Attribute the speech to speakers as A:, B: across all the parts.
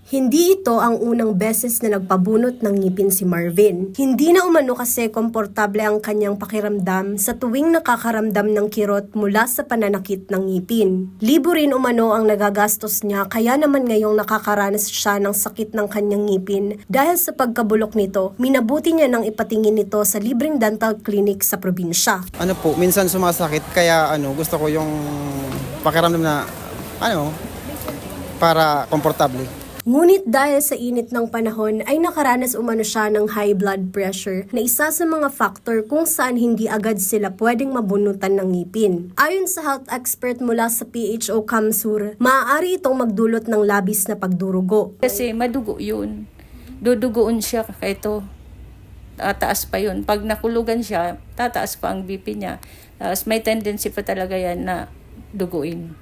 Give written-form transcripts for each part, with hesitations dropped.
A: Hindi ito ang unang beses na nagpabunot ng ngipin si Marvin. Hindi na umano kasi komportable ang kanyang pakiramdam sa tuwing nakakaramdam ng kirot mula sa pananakit ng ngipin. Libo rin umano ang nagagastos niya kaya naman ngayong nakakaranas siya ng sakit ng kanyang ngipin dahil sa pagkabulok nito, minabuti niya nang ipatingin ito sa libreng dental clinic sa probinsya.
B: Minsan sumasakit kaya gusto ko yung pakiramdam na para komportable.
A: Ngunit dahil sa init ng panahon ay nakaranas umano siya ng high blood pressure na isa sa mga factor kung saan hindi agad sila pwedeng mabunutan ng ngipin. Ayon sa health expert mula sa PHO Kamsur, maaari itong magdulot ng labis na pagdurugo.
C: Kasi madugo yun. Dudugoon siya ito. Tataas pa yun. Pag nakulugan siya, tataas pa ang BP niya. Tapos may tendency pa talaga yan na duguin.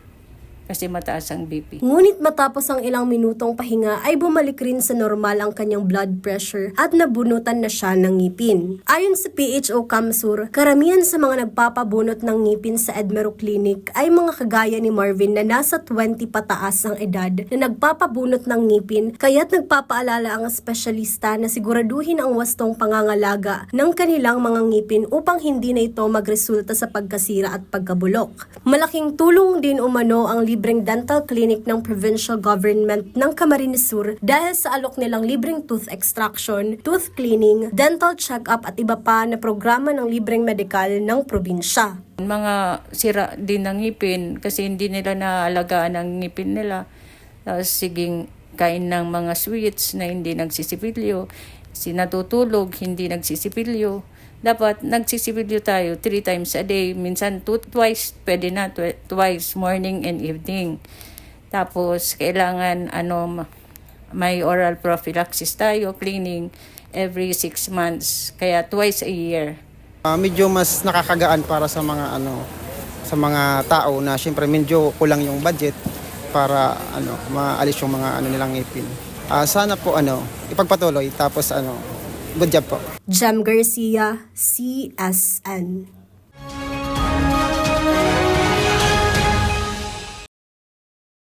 C: Kasi mataas ang BP.
A: Ngunit matapos ang ilang minutong pahinga ay bumalik rin sa normal ang kanyang blood pressure at nabunutan na siya ng ngipin. Ayon sa PHO Kamsur, karamihan sa mga nagpapabunot ng ngipin sa Edmero Clinic ay mga kagaya ni Marvin na nasa 20 pataas ang edad na nagpapabunot ng ngipin kaya't nagpapaalala ang espesyalista na siguraduhin ang wastong pangangalaga ng kanilang mga ngipin upang hindi na ito magresulta sa pagkasira at pagkabulok. Malaking tulong din umano ang libreng dental clinic ng provincial government ng Camarines Sur dahil sa alok nilang libreng tooth extraction, tooth cleaning, dental check-up at iba pa na programa ng libreng medikal ng probinsya.
C: Mga sira din ng ngipin kasi hindi nila naalagaan ang ngipin nila. Tapos siging kain ng mga sweets na hindi nagsisipilyo, sinatutulog, hindi nagsisipilyo. Dapat nagsisipilyo tayo 3 times a day. Minsan twice, pwede na twice, morning and evening. Tapos kailangan may oral prophylaxis tayo, cleaning every 6 months. Kaya twice a year.
B: Medyo mas nakakagaan para sa mga sa mga tao na syempre medyo kulang yung budget para maalis yung mga nilang ngipin. Sana po ipagpatuloy tapos good job po.
A: Jem Garcia, CSN.